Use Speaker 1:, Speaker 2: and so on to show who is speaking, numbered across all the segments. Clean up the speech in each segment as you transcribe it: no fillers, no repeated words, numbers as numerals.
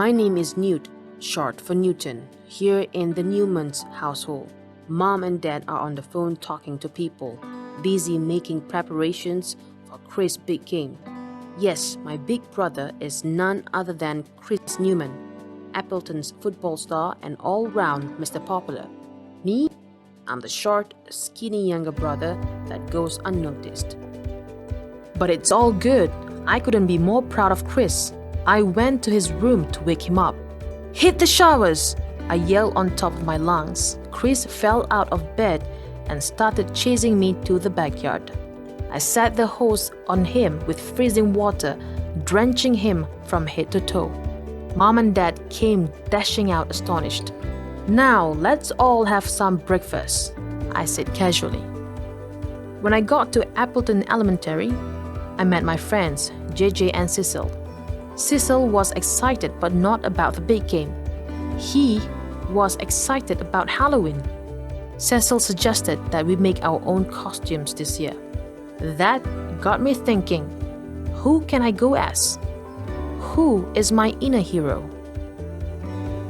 Speaker 1: My name is Newt, short for Newton, here in the Newman's household. Mom and Dad are on the phone talking to people, busy making preparations for Chris' big game. Yes, my big brother is none other than Chris Newman, Appleton's football star and all-round Mr. Popular. Me? I'm the short, skinny younger brother that goes unnoticed. But it's all good. I couldn't be more proud of Chris. I went to his room to wake him up. "Hit the showers!" I yelled on top of my lungs. Chris fell out of bed and started chasing me to the backyard. I set the hose on him with freezing water, drenching him from head to toe. Mom and Dad came dashing out astonished. "Now let's all have some breakfast," I said casually. When I got to Appleton Elementary, I met my friends, JJ and Cecil. Cecil was excited but not about the big game. He was excited about Halloween. Cecil suggested that we make our own costumes this year. That got me thinking, who can I go as? Who is my inner hero?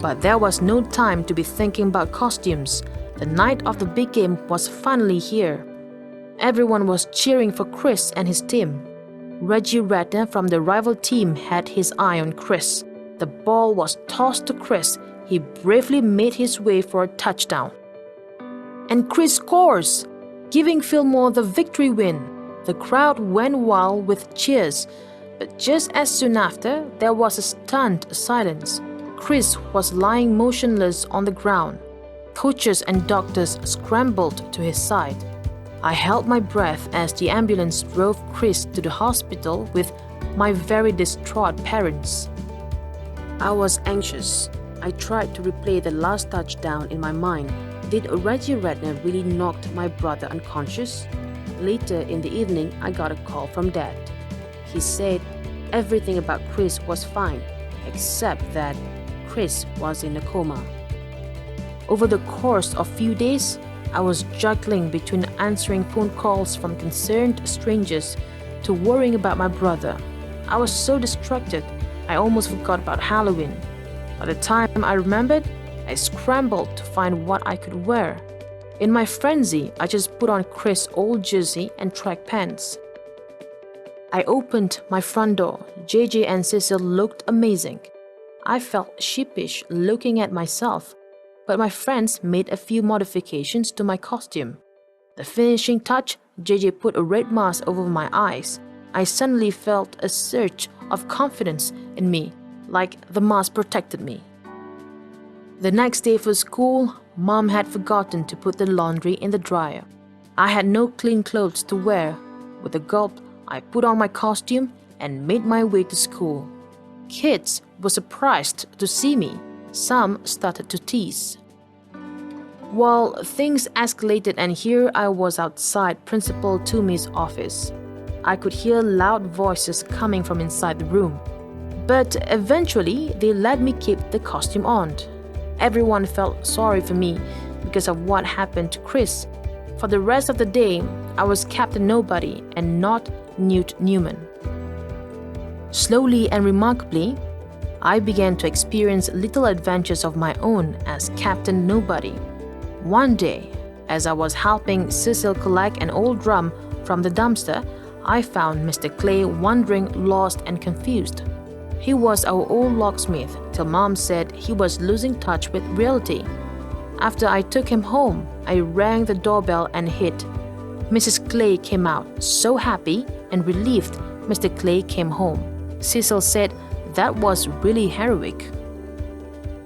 Speaker 1: But there was no time to be thinking about costumes. The night of the big game was finally here. Everyone was cheering for Chris and his team. Reggie Redner from the rival team had his eye on Chris. The ball was tossed to Chris. He bravely made his way for a touchdown. And Chris scores, giving Fillmore the victory win. The crowd went wild with cheers, but just as soon after, there was a stunned silence. Chris was lying motionless on the ground. Coaches and doctors scrambled to his side. I held my breath as the ambulance drove Chris to the hospital with my very distraught parents. I was anxious. I tried to replay the last touchdown in my mind. Did Reggie Redner really knock my brother unconscious? Later in the evening, I got a call from Dad. He said everything about Chris was fine, except that Chris was in a coma. Over the course of few days, I was juggling between answering phone calls from concerned strangers to worrying about my brother. I was so distracted, I almost forgot about Halloween. By the time I remembered, I scrambled to find what I could wear. In my frenzy, I just put on Chris' old jersey and track pants. I opened my front door. JJ and Cecil looked amazing. I felt sheepish looking at myself, but my friends made a few modifications to my costume. The finishing touch, JJ put a red mask over my eyes. I suddenly felt a surge of confidence in me, like the mask protected me. The next day for school, Mom had forgotten to put the laundry in the dryer. I had no clean clothes to wear. With a gulp, I put on my costume and made my way to school. Kids were surprised to see me. Some started to tease. Well, things escalated and here I was outside Principal Toomey's office. I could hear loud voices coming from inside the room. But eventually, they let me keep the costume on. Everyone felt sorry for me because of what happened to Chris. For the rest of the day, I was Captain Nobody and not Newt Newman. Slowly and remarkably, I began to experience little adventures of my own as Captain Nobody. One day, as I was helping Cecil collect an old drum from the dumpster, I found Mr. Clay wandering lost and confused. He was our old locksmith till Mom said he was losing touch with reality. After I took him home, I rang the doorbell and hit. Mrs. Clay came out, so happy and relieved Mr. Clay came home. Cecil said that was really heroic.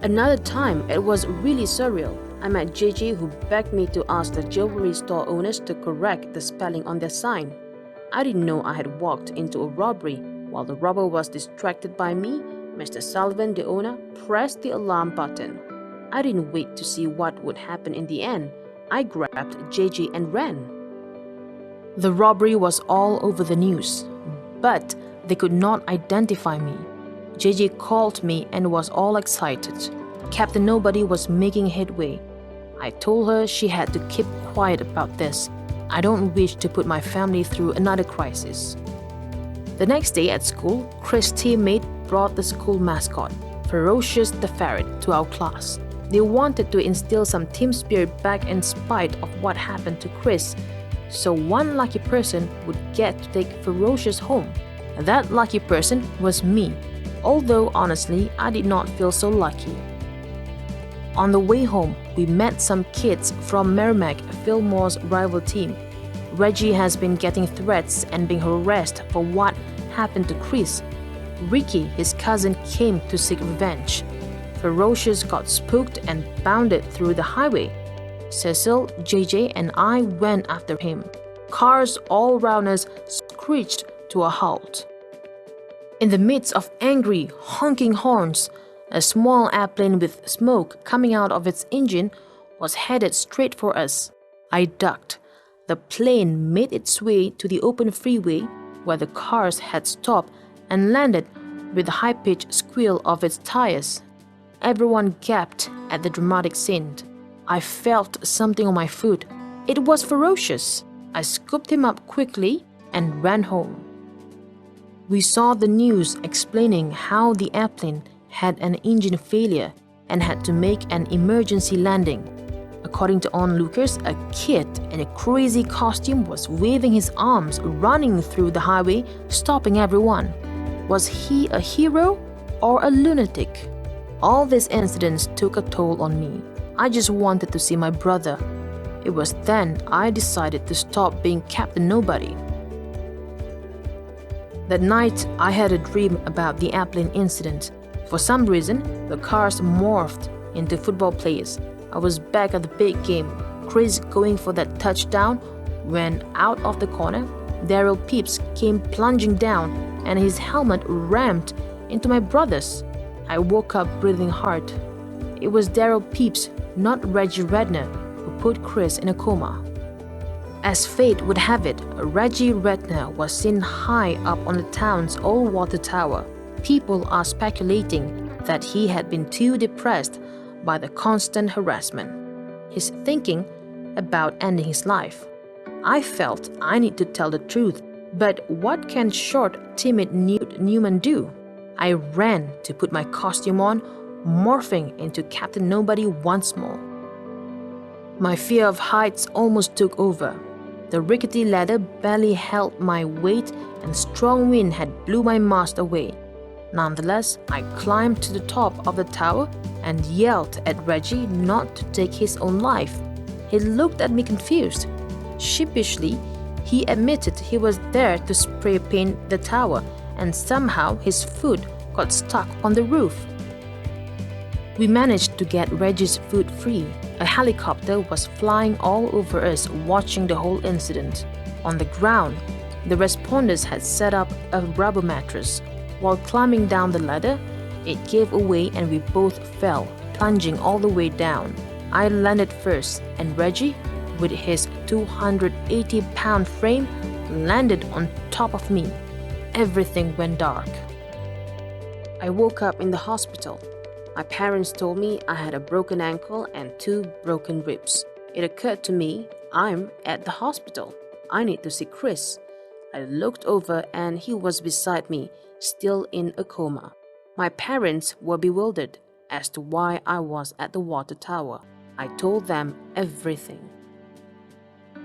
Speaker 1: Another time, it was really surreal. I met JJ who begged me to ask the jewelry store owners to correct the spelling on their sign. I didn't know I had walked into a robbery. While the robber was distracted by me, Mr. Sullivan, the owner, pressed the alarm button. I didn't wait to see what would happen in the end. I grabbed JJ and ran. The robbery was all over the news, but they could not identify me. JJ called me and was all excited. Captain Nobody was making headway. I told her she had to keep quiet about this. I don't wish to put my family through another crisis. The next day at school, Chris' teammate brought the school mascot. Ferocious the ferret, to our class. They wanted to instill some team spirit back in spite of what happened to Chris, so one lucky person would get to take Ferocious home. That lucky person was me, although honestly, I did not feel so lucky. On the way home, we met some kids from Merrimack, Fillmore's rival team. Reggie has been getting threats and being harassed for what happened to Chris. Ricky, his cousin, came to seek revenge. Ferocious got spooked and bounded through the highway. Cecil, JJ, and I went after him. Cars all around us screeched to a halt. In the midst of angry, honking horns, a small airplane with smoke coming out of its engine was headed straight for us. I ducked. The plane made its way to the open freeway where the cars had stopped and landed with the high-pitched squeal of its tires. Everyone gaped at the dramatic scene. I felt something on my foot. It was Ferocious. I scooped him up quickly and ran home. We saw the news explaining how the airplane had an engine failure and had to make an emergency landing. According to onlookers, a kid in a crazy costume was waving his arms, running through the highway, stopping everyone. Was he a hero or a lunatic? All these incidents took a toll on me. I just wanted to see my brother. It was then I decided to stop being Captain Nobody. That night, I had a dream about the airplane incident. For some reason, the cars morphed into football players. I was back at the big game, Chris going for that touchdown, when out of the corner, Daryl Peeps came plunging down and his helmet rammed into my brother's. I woke up breathing hard. It was Daryl Peeps, not Reggie Redner, who put Chris in a coma. As fate would have it, Reggie Redner was seen high up on the town's old water tower. People are speculating that he had been too depressed by the constant harassment. He's thinking about ending his life. I felt I need to tell the truth, but what can short, timid Newt Newman do? I ran to put my costume on, morphing into Captain Nobody once more. My fear of heights almost took over. The rickety ladder barely held my weight and strong wind had blew my mast away. Nonetheless, I climbed to the top of the tower and yelled at Reggie not to take his own life. He looked at me confused. Sheepishly, he admitted he was there to spray paint the tower and somehow his foot got stuck on the roof. We managed to get Reggie's foot free. A helicopter was flying all over us watching the whole incident. On the ground, the responders had set up a rubber mattress. While climbing down the ladder, it gave away and we both fell, plunging all the way down. I landed first and Reggie, with his 280-pound frame, landed on top of me. Everything went dark. I woke up in the hospital. My parents told me I had a broken ankle and 2 broken ribs. It occurred to me, I'm at the hospital. I need to see Chris. I looked over and he was beside me, still in a coma. My parents were bewildered as to why I was at the water tower. I told them everything.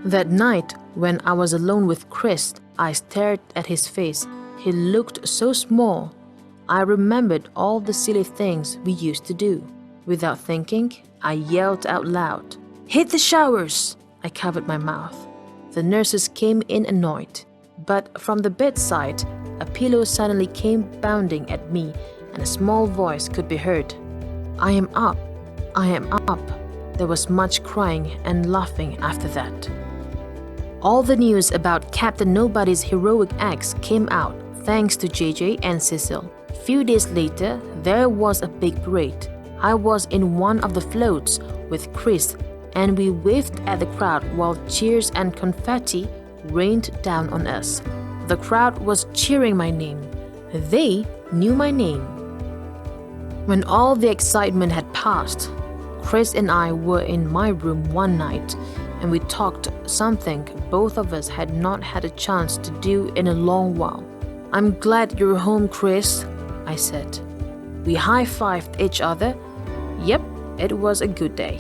Speaker 1: That night, when I was alone with Chris, I stared at his face. He looked so small. I remembered all the silly things we used to do. Without thinking, I yelled out loud, "Hit the showers!" I covered my mouth. The nurses came in annoyed. But from the bedside, a pillow suddenly came bounding at me and a small voice could be heard. "I am up. I am up." There was much crying and laughing after that. All the news about Captain Nobody's heroic acts came out thanks to JJ and Cecil. Few days later, there was a big parade. I was in one of the floats with Chris and we waved at the crowd while cheers and confetti rained down on us. The crowd was cheering my name. They knew my name. When all the excitement had passed, Chris and I were in my room one night and we talked something both of us had not had a chance to do in a long while. "I'm glad you're home, Chris," I said. We high-fived each other. Yep, it was a good day.